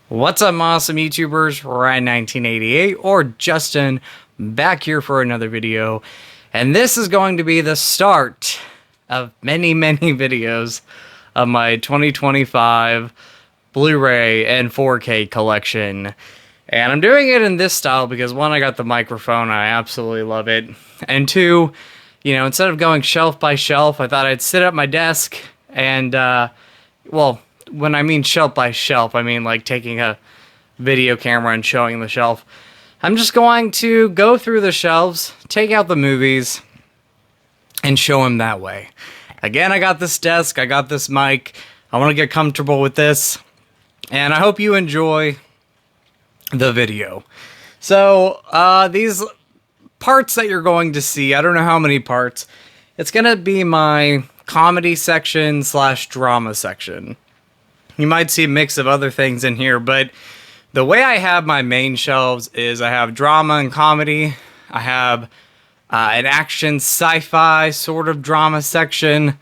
What's up, awesome YouTubers? Ryan1988 or Justin back here for another video. And this is going to be the start of many videos of my 2025 Blu-ray and 4K collection. And I'm doing it in this style because one, I got the microphone, I absolutely love it. And two, instead of going shelf by shelf, I thought I'd sit at my desk and, well, when I mean shelf by shelf, I mean like taking a video camera and showing the shelf. I'm just going to go through the shelves, take out the movies, and show them that way. Again, I got this desk, I got this mic, I want to get comfortable with this, and I hope you enjoy the video. So, these parts that you're going to see, I don't know how many parts, it's going to be my comedy section / drama section. You might see a mix of other things in here, but the way I have my main shelves is I have drama and comedy. I have an action sci-fi sort of drama section,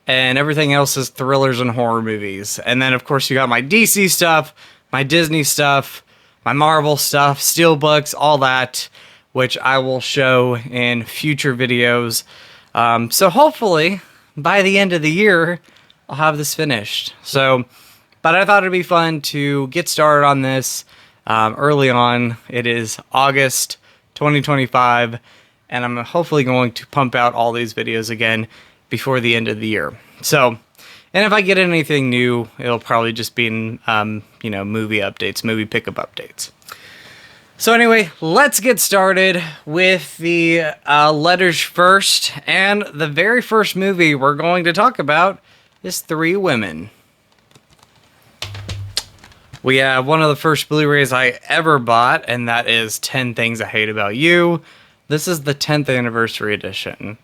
and everything else is thrillers and horror movies. And then, of course, you got my DC stuff, my Disney stuff, my Marvel stuff, Steelbooks, all that, which I will show in future videos. So hopefully, by the end of the year, I'll have this finished. But I thought it'd be fun to get started on this early on. It is August 2025, and I'm hopefully going to pump out all these videos again before the end of the year. So, and if I get anything new, it'll probably just be in, movie updates, movie pickup updates. So anyway, let's get started with the letters first. And the very first movie we're going to talk about is Three Women. We have one of the first Blu-rays I ever bought, and that is 10 Things I Hate About You. This is the 10th anniversary edition.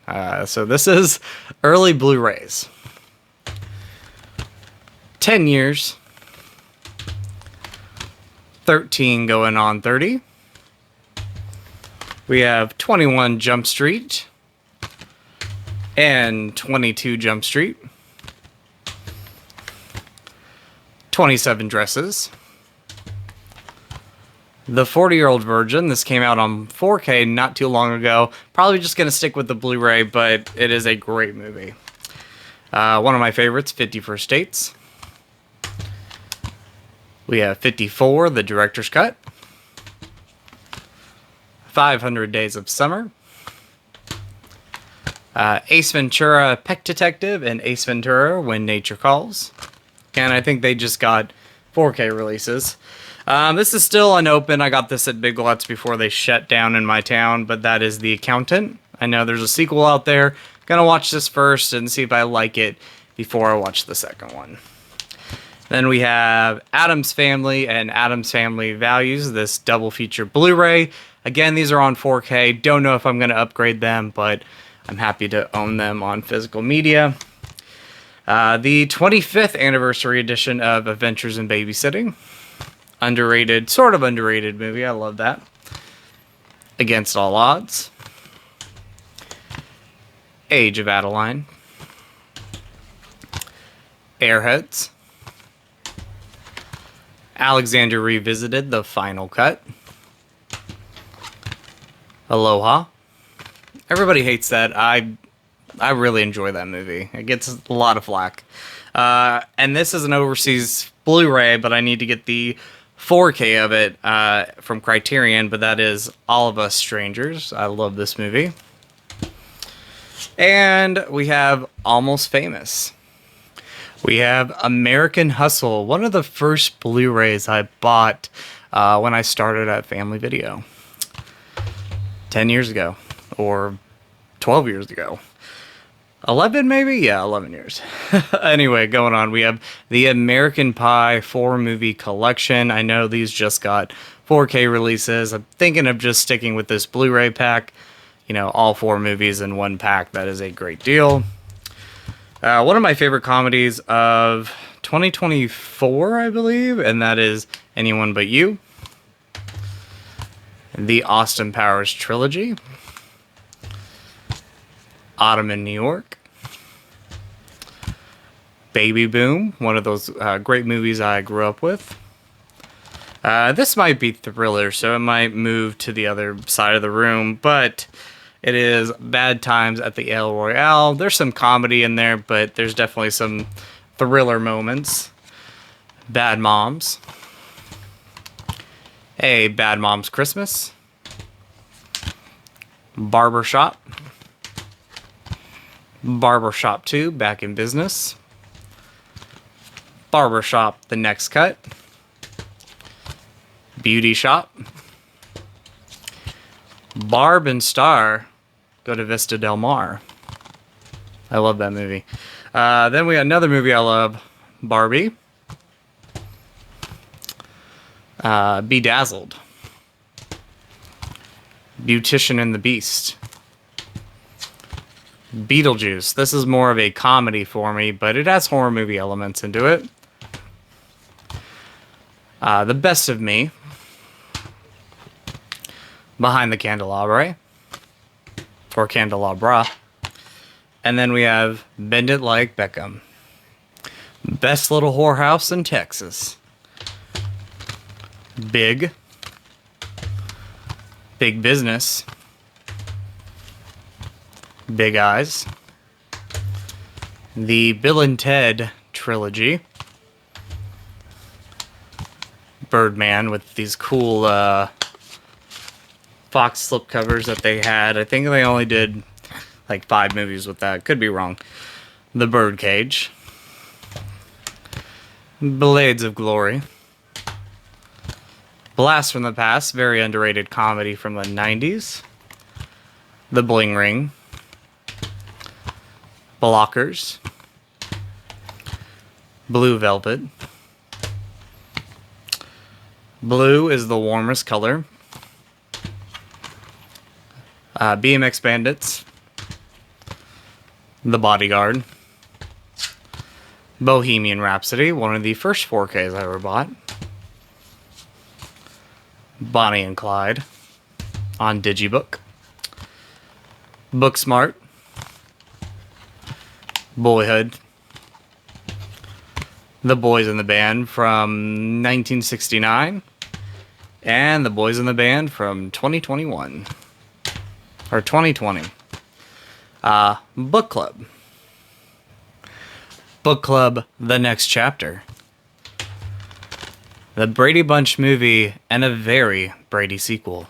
So this is early Blu-rays. 10 years. 13 going on 30. We have 21 Jump Street and 22 Jump Street. 27 Dresses. The 40-Year-Old Virgin. This came out on 4K not too long ago. Probably just going to stick with the Blu-ray, but it is a great movie. One of my favorites, 50 First Dates. We have 54, the Director's Cut. 500 Days of Summer. Ace Ventura, Pet Detective, and Ace Ventura, When Nature Calls. And I think they just got 4K releases. This is still unopened. I got this at Big Lots before they shut down in my town, but that is The Accountant. I know there's a sequel out there. Gonna watch this first and see if I like it before I watch the second one. Then we have Addams Family and Addams Family Values, this double feature Blu-ray. Again, these are on 4K. Don't know if I'm gonna upgrade them, but I'm happy to own them on physical media. The 25th anniversary edition of Adventures in Babysitting. Underrated, sort of underrated movie. I love that. Against All Odds. Age of Adeline. Airheads. Alexander Revisited, The Final Cut. Aloha. Everybody hates that. I really enjoy that movie. It gets a lot of flack. And this is an overseas Blu-ray, but I need to get the 4K of it from Criterion, but that is All of Us Strangers. I love this movie. And we have Almost Famous. We have American Hustle, one of the first Blu-rays I bought when I started at Family Video. 10 years ago, or 12 years ago. 11 maybe? Yeah, 11 years. Anyway, going on, we have the American Pie 4-movie collection. I know these just got 4K releases. I'm thinking of just sticking with this Blu-ray pack. All 4 movies in one pack. That is a great deal. One of my favorite comedies of 2024, I believe, and that is Anyone But You. The Austin Powers Trilogy. Autumn in New York. Baby Boom, one of those great movies I grew up with. This might be thriller, so it might move to the other side of the room, but it is Bad Times at the El Royale. There's some comedy in there, but there's definitely some thriller moments. Bad Moms. A Bad Moms Christmas. Barbershop. Barbershop 2, Back in Business. Barbershop, The Next Cut. Beauty Shop. Barb and Star go to Vista Del Mar. I love that movie. Then we got another movie I love, Barbie. Bedazzled. Beautician and the Beast. Beetlejuice. This is more of a comedy for me, but it has horror movie elements into it. The Best of Me. Behind the Candelabra. Or Candelabra. And then we have Bend It Like Beckham. Best Little Whorehouse in Texas. Big. Big Business. Big Eyes. The Bill and Ted trilogy. Birdman with these cool Fox slipcovers that they had. I think they only did like 5 movies with that. Could be wrong. The Birdcage. Blades of Glory. Blast from the Past, very underrated comedy from the 90s. The Bling Ring. Blockers. Blue Velvet. Blue is the warmest color. BMX Bandits. The Bodyguard. Bohemian Rhapsody, one of the first 4Ks I ever bought. Bonnie and Clyde on Digibook. Booksmart. Boyhood. The Boys in the Band from 1969. And The Boys in the Band from 2021. Or 2020. Book Club. Book Club, The Next Chapter. The Brady Bunch movie and a very Brady sequel.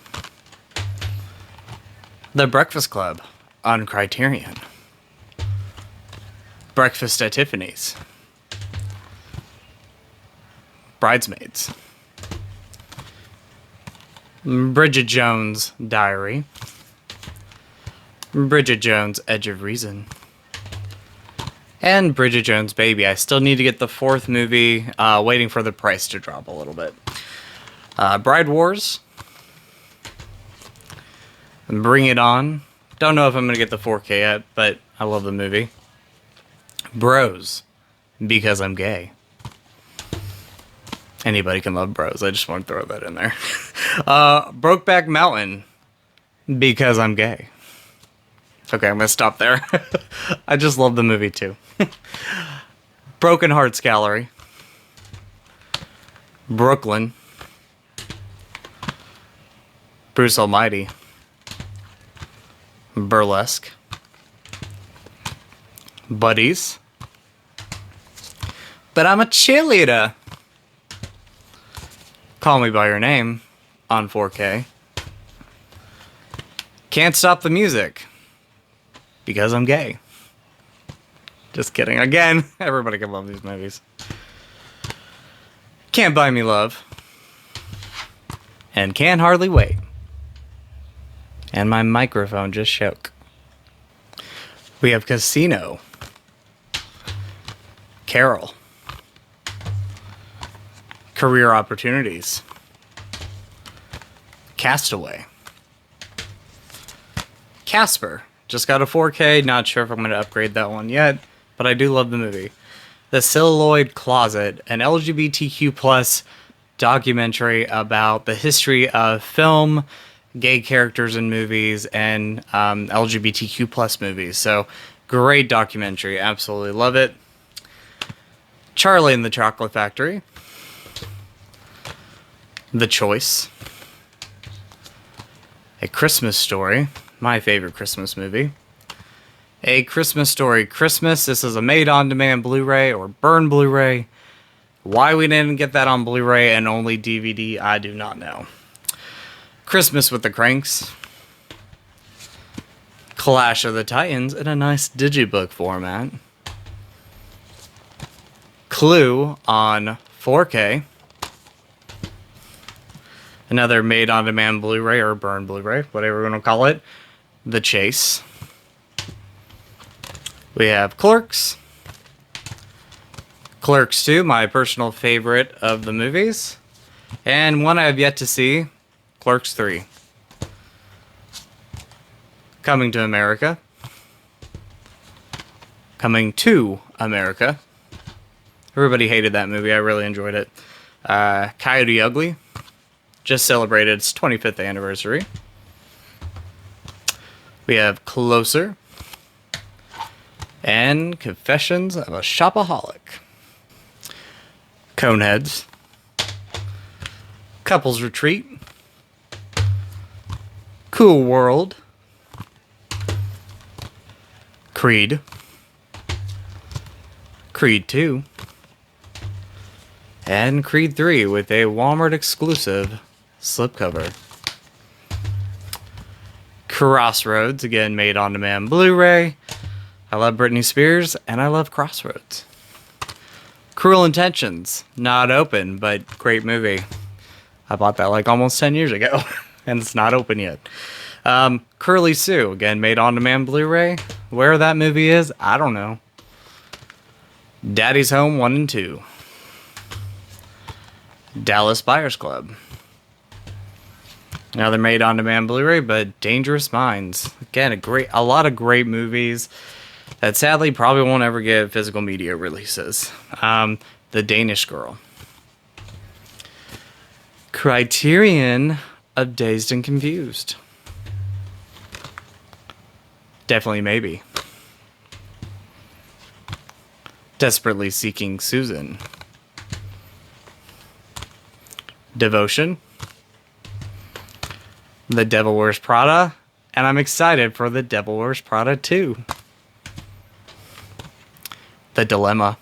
The Breakfast Club on Criterion. Breakfast at Tiffany's. Bridesmaids. Bridget Jones' Diary. Bridget Jones' Edge of Reason. And Bridget Jones' Baby. I still need to get the 4th movie, waiting for the price to drop a little bit. Bride Wars. Bring It On. Don't know if I'm going to get the 4K yet, but I love the movie. Bros. Because I'm gay. Anybody can love Bros. I just want to throw that in there. Brokeback Mountain. Because I'm gay. Okay, I'm going to stop there. I just love the movie too. Broken Hearts Gallery. Brooklyn. Bruce Almighty. Burlesque. Buddies. But I'm a cheerleader. Call Me By Your Name on 4K. Can't Stop the Music. Because I'm gay. Just kidding. Again, everybody can love these movies. Can't Buy Me Love. And Can Hardly Wait. And my microphone just shook. We have Casino. Carol. Career Opportunities. Castaway. Casper. Just got a 4K. Not sure if I'm going to upgrade that one yet, but I do love the movie. The Celluloid Closet, an LGBTQ plus documentary about the history of film, gay characters in movies, and LGBTQ plus movies. So, great documentary. Absolutely love it. Charlie and the Chocolate Factory. The Choice. A Christmas Story, my favorite Christmas movie. A Christmas Story Christmas. This is a made-on-demand Blu-ray or burn Blu-ray. Why we didn't get that on Blu-ray and only DVD, I do not know. Christmas with the Cranks. Clash of the Titans in a nice digibook format. Clue on 4K. Another made-on-demand Blu-ray or burn Blu-ray, whatever you want to call it. The Chase. We have Clerks. Clerks 2, my personal favorite of the movies. And one I have yet to see, Clerks 3. Coming to America. Coming to America. Everybody hated that movie. I really enjoyed it. Coyote Ugly. Just celebrated its 25th anniversary. We have Closer. And Confessions of a Shopaholic. Coneheads. Couples Retreat. Cool World. Creed. Creed 2. And Creed 3 with a Walmart exclusive slipcover. Crossroads, again made on demand Blu-ray. I love Britney Spears and I love Crossroads. Cruel Intentions, not open, but great movie. I bought that like almost 10 years ago and it's not open yet. Curly Sue, again made on demand Blu-ray. Where that movie is, I don't know. Daddy's Home 1 and 2. Dallas Buyers Club. Another made-on-demand Blu-ray, but Dangerous Minds. Again, a lot of great movies that sadly probably won't ever get physical media releases. The Danish Girl. Criterion of Dazed and Confused. Definitely Maybe. Desperately Seeking Susan. Devotion. The Devil Wears Prada. And I'm excited for The Devil Wears Prada 2. The Dilemma.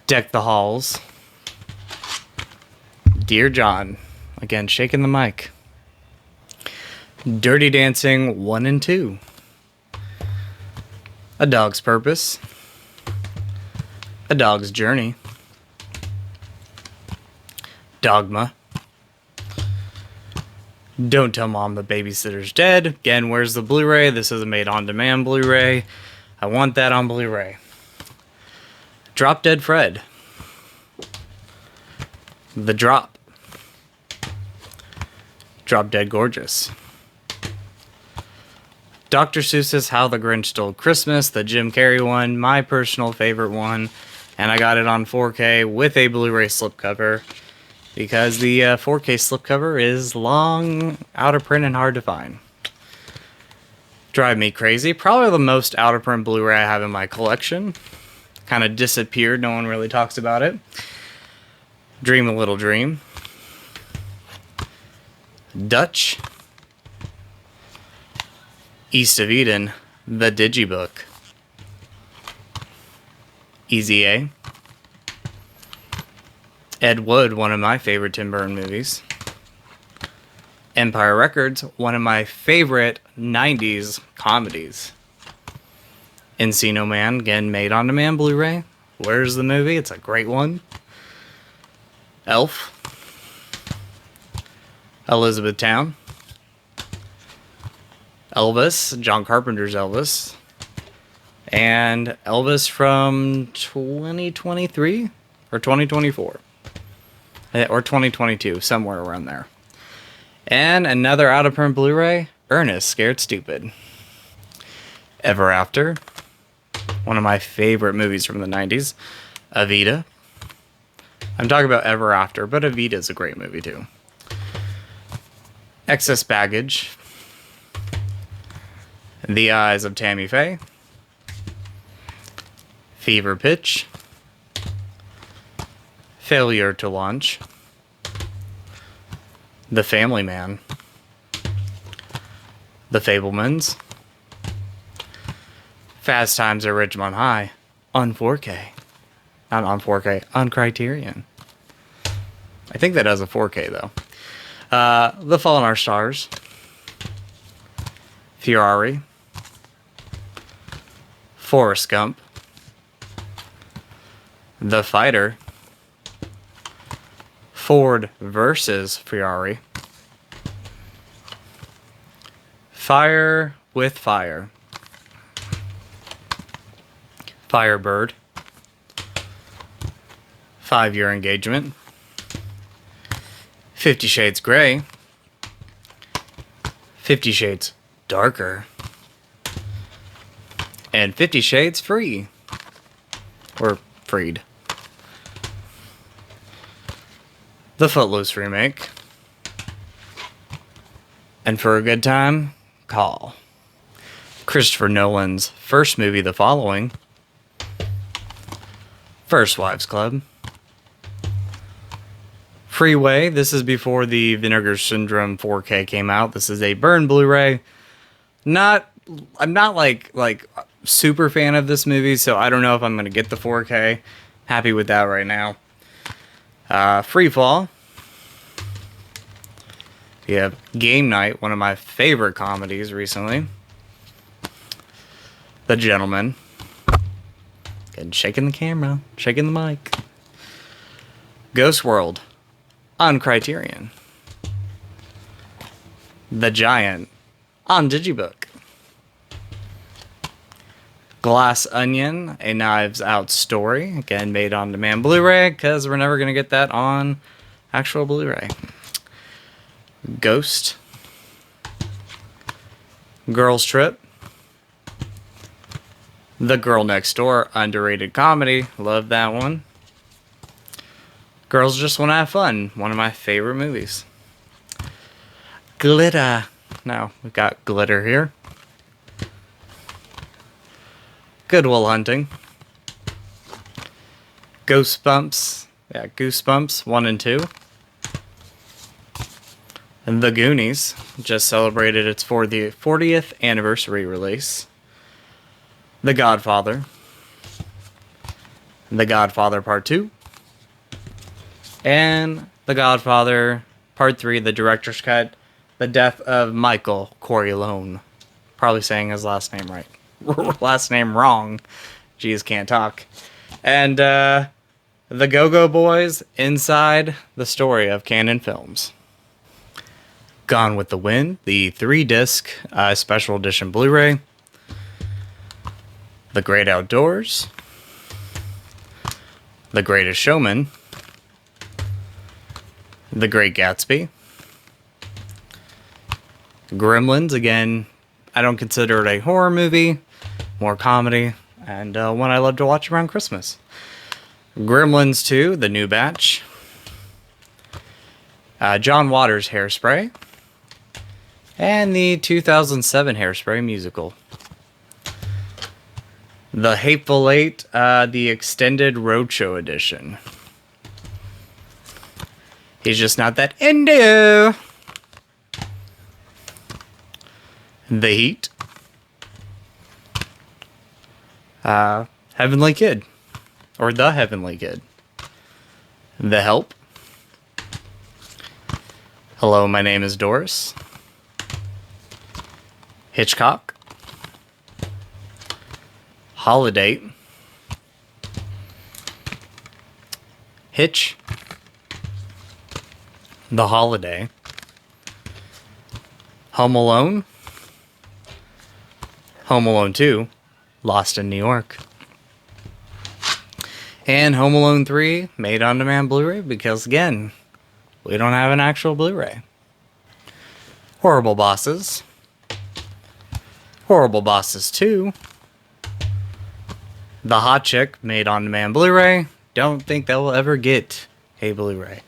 Deck the Halls. Dear John. Again, shaking the mic. Dirty Dancing 1 and 2. A Dog's Purpose. A Dog's Journey. Dogma. Don't Tell Mom the Babysitter's Dead. Again, where's the Blu-ray? This is a made-on-demand Blu-ray. I want that on Blu-ray. Drop Dead Fred. The Drop. Drop Dead Gorgeous. Dr. Seuss's How the Grinch Stole Christmas, the Jim Carrey one, my personal favorite one. And I got it on 4K with a Blu-ray slipcover. Because the 4K slipcover is long, out of print, and hard to find. Drive Me Crazy. Probably the most out of print Blu-ray I have in my collection. Kind of disappeared. No one really talks about it. Dream a Little Dream. Dutch. East of Eden. The Digibook. Easy A. Ed Wood, one of my favorite Tim Burton movies. Empire Records, one of my favorite 90s comedies. Encino Man, again made on demand Blu-ray. Where's the movie? It's a great one. Elf. Elizabethtown. Elvis, John Carpenter's Elvis. And Elvis from 2023 or 2024. Or 2022, somewhere around there. And another out-of-print Blu-ray, Ernest Scared Stupid. Ever After, one of my favorite movies from the 90s. Evita. I'm talking about Ever After, but Evita is a great movie too. Excess Baggage. The Eyes of Tammy Faye. Fever Pitch. Failure to Launch, The Family Man, The Fabelmans, Fast Times at Ridgemont High on 4K. Not on 4K, on Criterion. I think that has a 4K though. The Fault in Our Stars, Ferrari, Forrest Gump, The Fighter, Ford versus Ferrari, Fire with Fire, Firebird, 5-Year Engagement, 50 Shades Grey, 50 Shades Darker, and 50 Shades Free. Or Freed. The Footloose remake. And for a good time, Call. Christopher Nolan's first movie the following. First Wives Club. Freeway. This is before the Vinegar Syndrome 4K came out. This is a burn Blu-ray. I'm not like super fan of this movie, so I don't know if I'm gonna get the 4K. Happy with that right now. Free Fall. You have Game Night, one of my favorite comedies recently. The Gentleman. Again, shaking the camera, shaking the mic. Ghost World on Criterion. The Giant on Digibook. Glass Onion, a Knives Out story. Again, made on demand Blu-ray, because we're never going to get that on actual Blu-ray. Ghost. Girls Trip. The Girl Next Door, underrated comedy. Love that one. Girls Just Want to Have Fun, one of my favorite movies. Glitter. No, we've got Glitter here. Good Will Hunting. Goosebumps. Yeah, Goosebumps 1 and 2. And The Goonies just celebrated its 40th anniversary release. The Godfather. The Godfather Part 2. And The Godfather Part 3, the director's cut. The Death of Michael Corleone. Probably saying his last name right. Last name wrong. Jeez, can't talk. And The Go-Go Boys, Inside the Story of Canon Films. Gone with the Wind, the 3-disc special edition Blu-ray. The Great Outdoors. The Greatest Showman. The Great Gatsby. Gremlins, again, I don't consider it a horror movie, more comedy, and one I love to watch around Christmas. Gremlins 2, the new batch. John Waters' Hairspray. And the 2007 Hairspray musical. The Hateful Eight, the extended roadshow edition. He's just not that into. The Heat. Heavenly Kid. Or The Heavenly Kid. The Help. Hello, my name is Doris. Hitchcock. Holiday. Hitch. The Holiday. Home Alone. Home Alone 2. Lost in New York. And Home Alone 3, made on demand Blu-ray, because again, we don't have an actual Blu-ray. Horrible Bosses. Horrible Bosses 2. The Hot Chick, made on demand Blu-ray. Don't think they'll ever get a Blu-ray.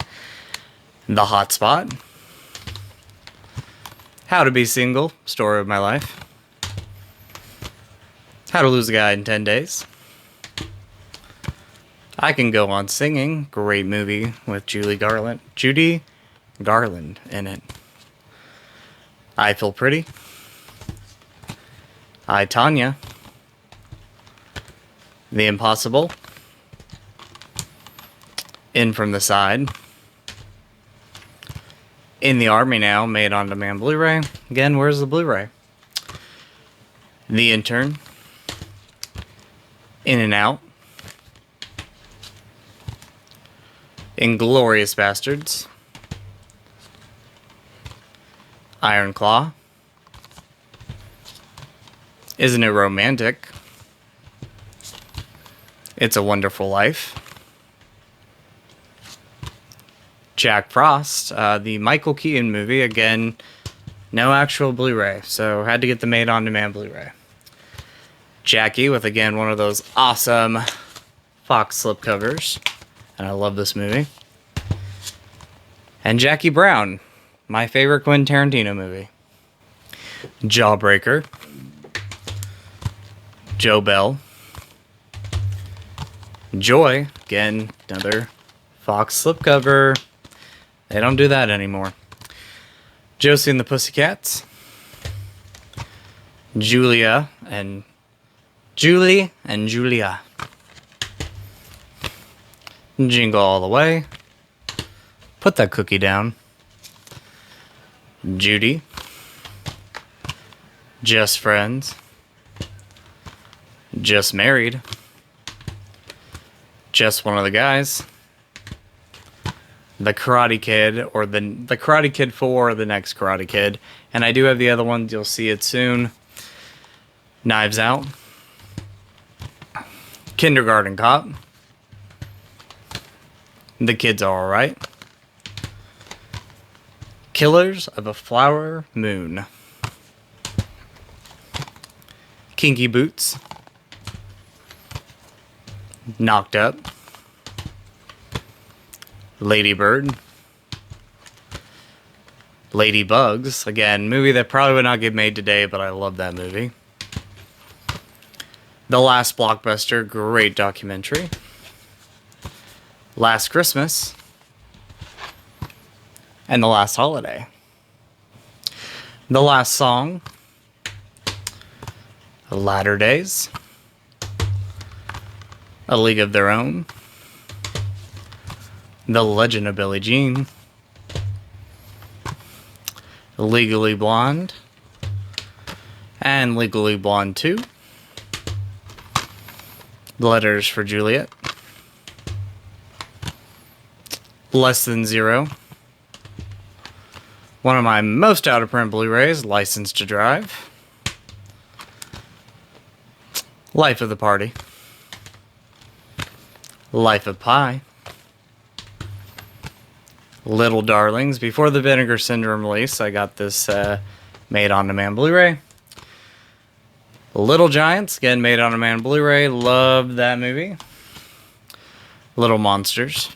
The Hot Spot. How to Be Single, Story of My Life. How to Lose a Guy in 10 Days. I Can Go On Singing, great movie with Judy Garland in it. I Feel Pretty. I, Tonya. The Impossible. In From the Side. In the Army Now, made on demand Blu-ray. Again, where's the Blu-ray? The Intern. In and Out. Inglourious Bastards. Iron Claw. Isn't It Romantic? It's a Wonderful Life. Jack Frost, the Michael Keaton movie. Again, no actual Blu-ray, so had to get the made-on-demand Blu-ray. Jackie, with again one of those awesome Fox slipcovers, and I love this movie. And Jackie Brown, my favorite Quentin Tarantino movie. Jawbreaker. Joe Bell. Joy, again, another Fox slipcover. They don't do that anymore. Josie and the Pussycats. Julie and Julia. Jingle All the Way. Put that cookie down. Judy. Just Friends. Just Married. Just One of the Guys. The Karate Kid, or the Karate Kid 4, or the next Karate Kid. And I do have the other one, you'll see it soon. Knives Out. Kindergarten Cop. The Kids Are Alright. Killers of a Flower Moon. Kinky Boots. Knocked Up. Lady Bird. Ladybugs. Again, movie that probably would not get made today, but I love that movie. The Last Blockbuster. Great documentary. Last Christmas. And The Last Holiday. The Last Song. Latter Days. A League of Their Own. The Legend of Billie Jean. Legally Blonde. And Legally Blonde 2. Letters for Juliet. Less Than Zero. One of my most out-of-print Blu-rays, License to Drive. Life of the Party. Life of Pi. Little Darlings. Before the Vinegar Syndrome release, I got this made on demand Blu-ray. Little Giants, again made on demand Blu-ray. Love that movie. Little Monsters.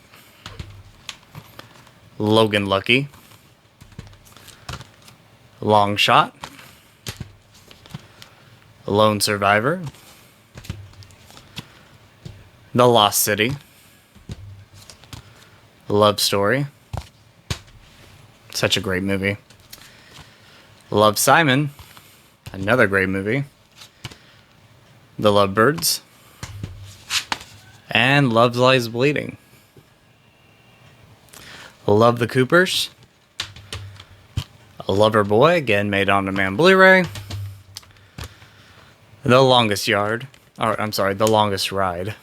Logan Lucky. Long Shot. Lone Survivor. The Lost City. Love Story. Such a great movie. Love, Simon. Another great movie. The Lovebirds. And Love Lies Bleeding. Love, the Coopers. A Lover Boy, again made on demand Blu-ray. The Longest Yard. Or, I'm sorry, The Longest Ride.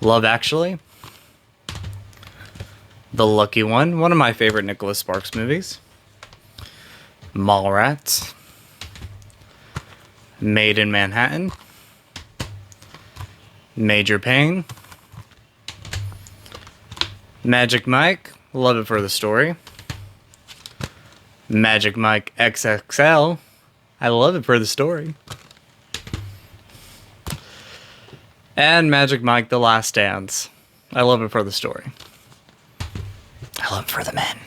Love Actually. The Lucky One, one of my favorite Nicholas Sparks movies. Mallrats. Made in Manhattan. Major Payne. Magic Mike, love it for the story. Magic Mike XXL, I love it for the story. And Magic Mike The Last Dance, I love it for the story. I love it for the men.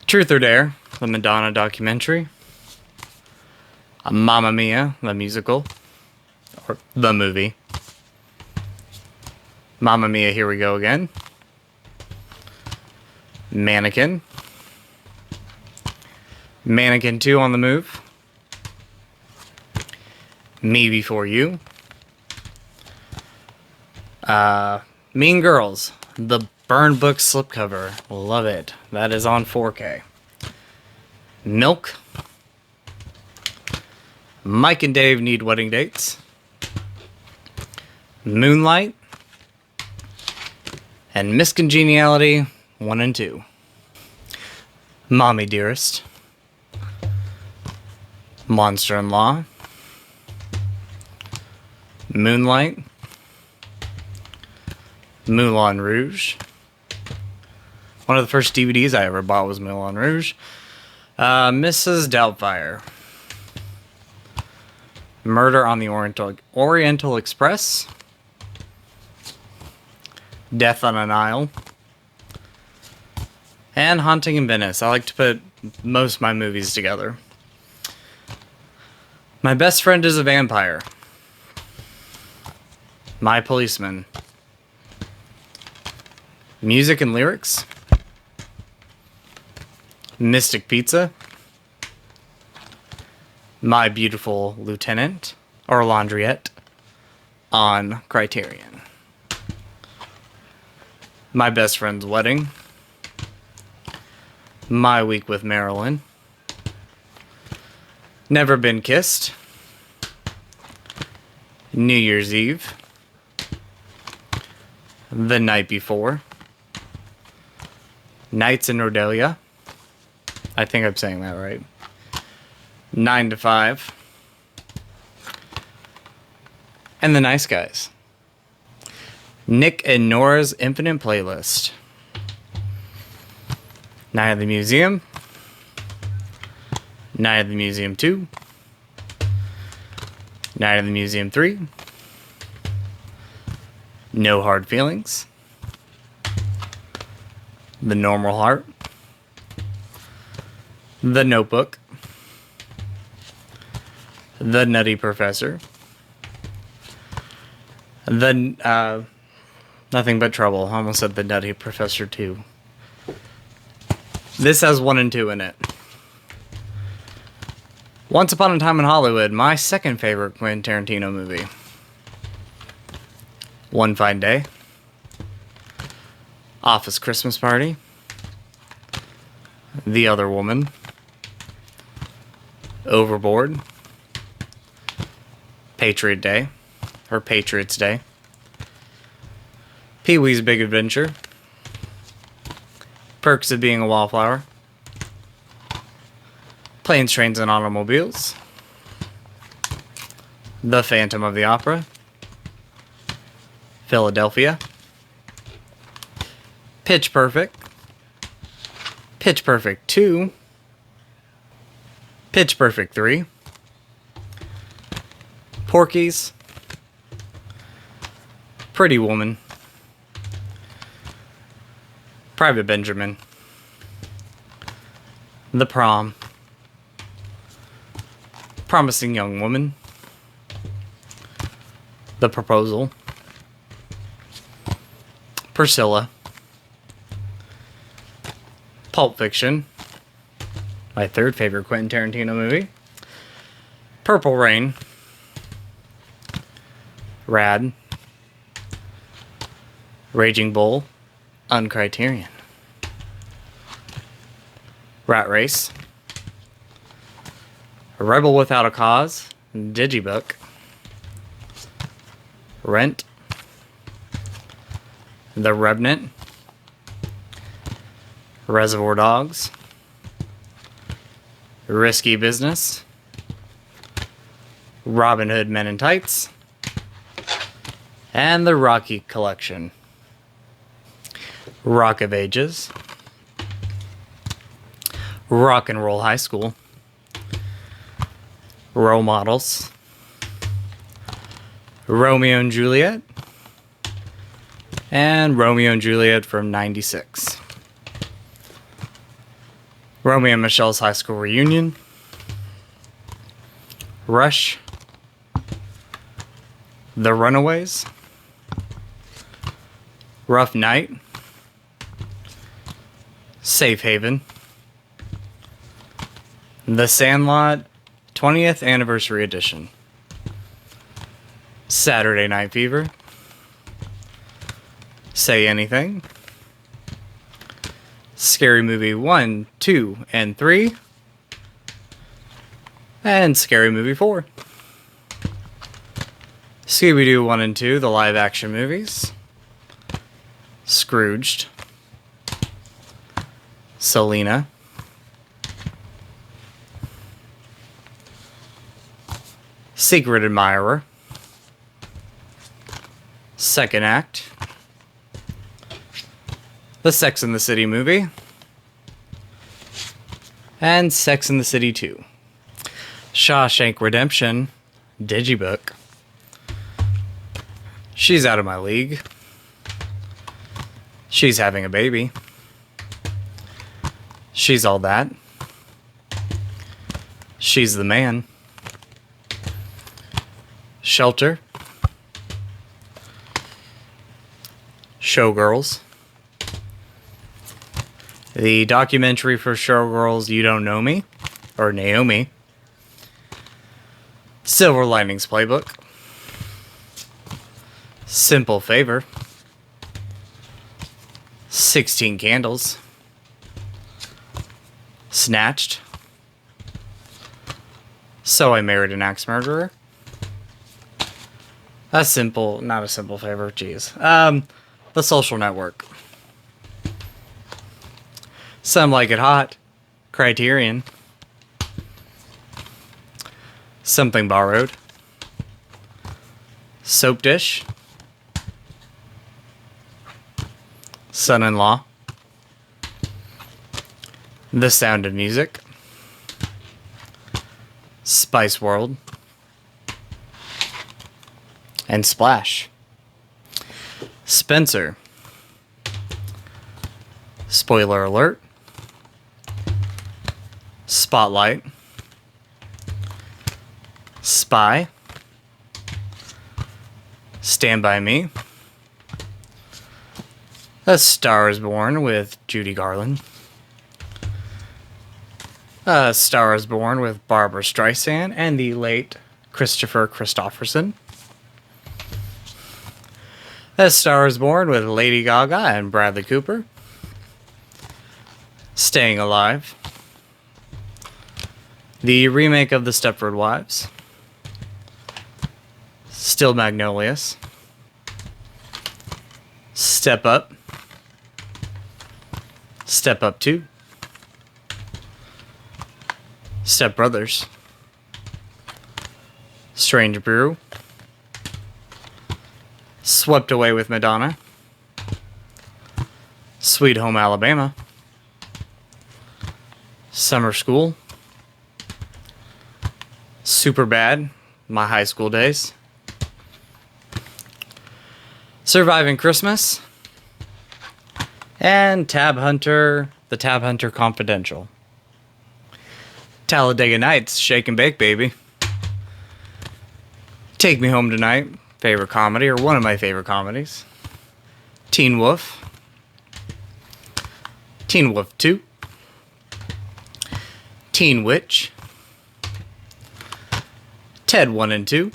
Truth or Dare, the Madonna documentary. Mamma Mia, the musical. or the movie. Mamma Mia, Here We Go Again. Mannequin. Mannequin 2 on the Move. Me Before You. Mean Girls, the Burn Book slipcover. Love it. That is on 4K. Milk. Mike and Dave Need Wedding Dates. Moonlight. And Miss Congeniality 1 and 2. Mommy Dearest. Monster-in-Law. Moonlight. Moulin Rouge. One of the first DVDs I ever bought was Moulin Rouge. Mrs. Doubtfire. Murder on the Oriental Express. Death on a Nile. And Haunting in Venice. I like to put most of my movies together. My Best Friend is a Vampire. My Policeman. Music and Lyrics. Mystic Pizza. My Beautiful Lieutenant, or Laundriette, on Criterion. My Best Friend's Wedding. My Week with Marilyn. Never Been Kissed. New Year's Eve. The Night Before. Nights in Rodelia. I think I'm saying that right. 9 to 5. And The Nice Guys. Nick and Nora's Infinite Playlist. Night of the Museum. Night of the Museum 2. Night of the Museum 3. No Hard Feelings. The Normal Heart. The Notebook. The Nutty Professor. The Nothing But Trouble. I almost said The Nutty Professor 2. This has 1 and 2 in it. Once Upon a Time in Hollywood, my second favorite Quentin Tarantino movie. One Fine Day. Office Christmas Party. The Other Woman. Overboard. Patriot Day. Or Patriots Day. Pee-wee's Big Adventure. Perks of Being a Wallflower. Planes, Trains, and Automobiles. The Phantom of the Opera. Philadelphia. Pitch Perfect. Pitch Perfect 2. Pitch Perfect 3. Porky's. Pretty Woman. Private Benjamin. The Prom. Promising Young Woman. The Proposal. Priscilla. Pulp Fiction. My third favorite Quentin Tarantino movie. Purple Rain. Rad. Raging Bull. On Criterion. Rat Race. Rebel Without a Cause. Digibook. Rent. The Revenant. Reservoir Dogs. Risky Business. Robin Hood Men in Tights. And the Rocky Collection. Rock of Ages. Rock and Roll High School. Role Models. Romeo and Juliet. And Romeo and Juliet from '96. Romeo and Michelle's High School Reunion. Rush. The Runaways, Rough Night, Safe Haven, The Sandlot 20th Anniversary Edition, Saturday Night Fever, Say Anything, Scary Movie 1, 2, and 3, and Scary Movie 4. Scooby-Doo 1 and 2, the live-action movies. Scrooged. Selena. Secret Admirer. Second Act. The Sex and the City movie. And Sex and the City 2. Shawshank Redemption. Digibook. She's Out of My League. She's Having a Baby. She's All That. She's the Man. Shelter. Showgirls. The documentary for Showgirls, You Don't Know Me, or Naomi. Silver Linings Playbook. Simple Favor. 16 Candles. Snatched. So I Married an Axe Murderer. Not a simple favor, jeez. The Social Network. Some Like It Hot. Criterion. Something Borrowed. Soap Dish. Son-in-Law. The Sound of Music. Spice World. And Splash. Spencer. Spoiler alert. Spotlight. Spy. Stand By Me. A Star Is Born with Judy Garland. A Star Is Born with Barbara Streisand and the late Christopher Christopherson. A Star Is Born with Lady Gaga and Bradley Cooper. Staying Alive. The remake of The Stepford Wives. Still Magnolias. Step Up. Step Up 2. Step Brothers. Strange Brew. Swept Away with Madonna. Sweet Home Alabama. Summer School. Superbad, My High School Days. Surviving Christmas. And Tab Hunter, The Tab Hunter Confidential. Talladega Nights, Shake and Bake Baby. Take Me Home Tonight, favorite comedy, or one of my favorite comedies. Teen Wolf. Teen Wolf 2. Teen Witch. Ted 1 and 2.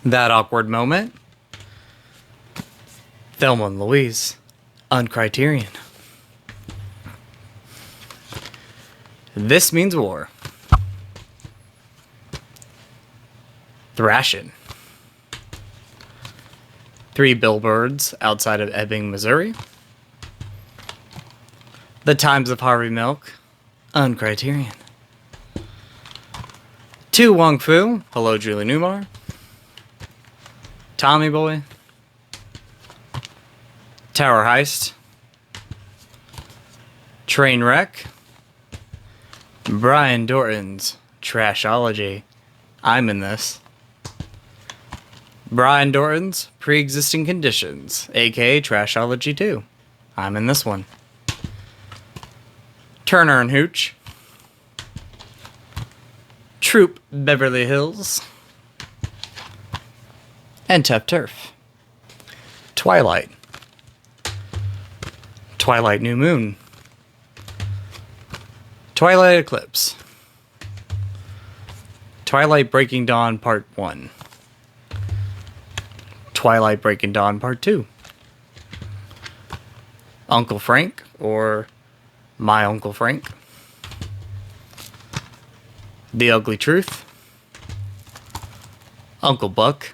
That Awkward Moment. Thelma and Louise on Criterion. This Means War. Thrashin'. 3 Billboards Outside of Ebbing, Missouri. The Times of Harvey Milk on Criterion. 2 Wong Fu, Hello Julie Newmar. Tommy Boy. Tower Heist. Trainwreck. Brian Dorton's Trashology. I'm in this. Brian Dorton's Pre-Existing Conditions, aka Trashology 2. I'm in this one. Turner and Hooch. Troop Beverly Hills. and Tough Turf. Twilight. Twilight New Moon. Twilight Eclipse. Twilight Breaking Dawn Part 1. Twilight Breaking Dawn Part 2. Uncle Frank, or My Uncle Frank. The Ugly Truth. Uncle Buck.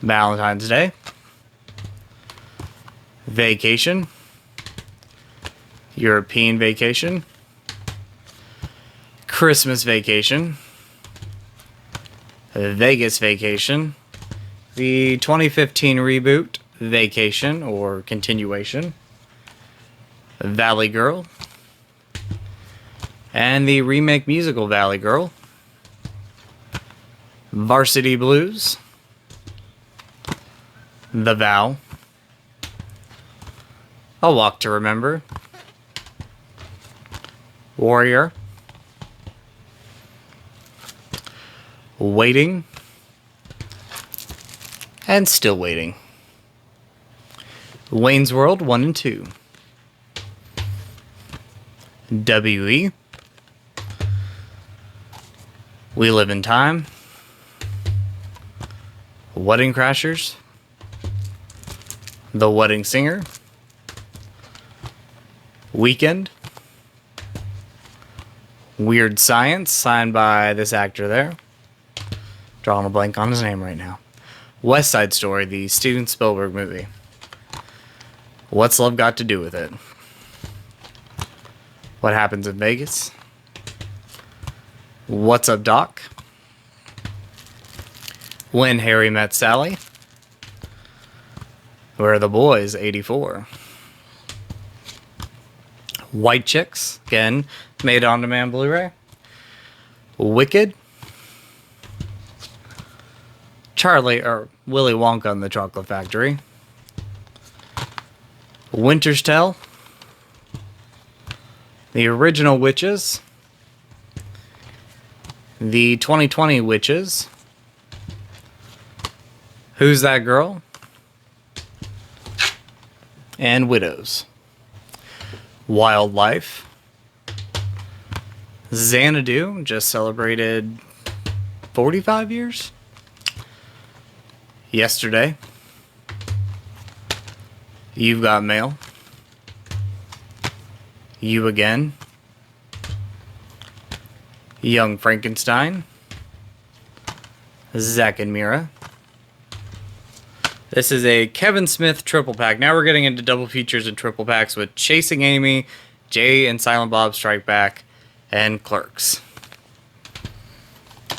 Valentine's Day. Vacation. European Vacation. Christmas Vacation. Vegas Vacation. The 2015 reboot, Vacation, or continuation. Valley Girl. And the remake musical Valley Girl. Varsity Blues. The Vow. A Walk to Remember. Warrior. Waiting. And Still Waiting. Wayne's World 1 and 2. W.E. We Live in Time. Wedding Crashers. The Wedding Singer. Weekend. Weird Science, signed by this actor there. Drawing a blank on his name right now. West Side Story, the Steven Spielberg movie. What's Love Got to Do with It? What Happens in Vegas? What's Up, Doc? When Harry Met Sally. Where Are the Boys, 84. White Chicks, again, made on demand Blu-ray. Wicked. Willy Wonka and the Chocolate Factory. Winter's Tale. The Original Witches. The 2020 Witches. Who's That Girl? And Widows. Wildlife. Xanadu just celebrated 45 years. Yesterday. You've Got Mail. You Again. Young Frankenstein. Zack and Mira. This is a Kevin Smith triple pack. Now we're getting into double features and triple packs with Chasing Amy, Jay and Silent Bob Strike Back, and Clerks.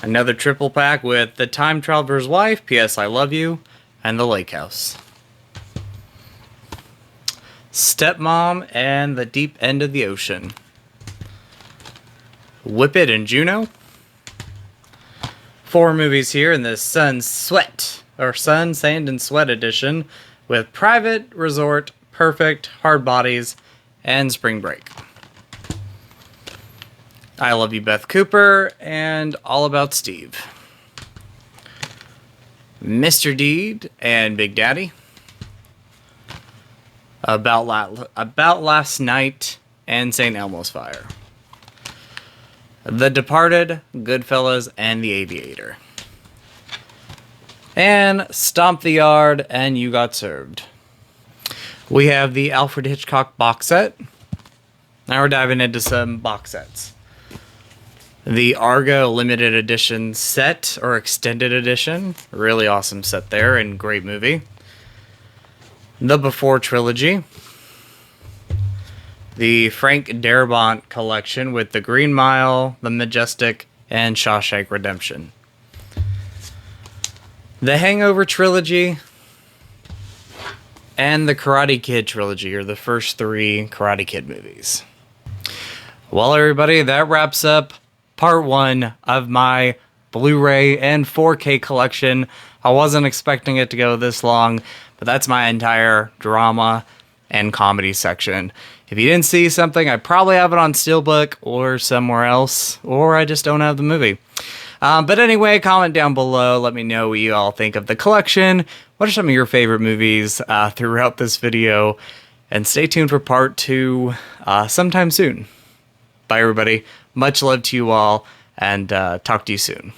Another triple pack with The Time Traveler's Wife, P.S. I Love You, and The Lake House. Stepmom and The Deep End of the Ocean. Whip It and Juno. 4 movies here in the Sun, Sand, and Sweat edition with Private, Resort, Perfect, Hard Bodies, and Spring Break. I Love You, Beth Cooper, and All About Steve. Mr. Deed and Big Daddy. About Last Night and St. Elmo's Fire. The Departed, Goodfellas, and The Aviator. And Stomp the Yard and You Got Served. We have the Alfred Hitchcock box set. Now we're diving into some box sets. The Argo limited edition set, or extended edition. Really awesome set there and great movie. The Before trilogy. The Frank Darabont collection with The Green Mile, The Majestic, and Shawshank Redemption. The Hangover trilogy. And the Karate Kid trilogy, or the first 3 Karate Kid movies. Well, everybody, that wraps up part 1 of my Blu-ray and 4K collection. I wasn't expecting it to go this long, but that's my entire drama and comedy section. If you didn't see something, I probably have it on Steelbook or somewhere else, or I just don't have the movie. But anyway, comment down below. Let me know what you all think of the collection. What are some of your favorite movies throughout this video? And stay tuned for part 2 sometime soon. Bye, everybody. Much love to you all, and talk to you soon.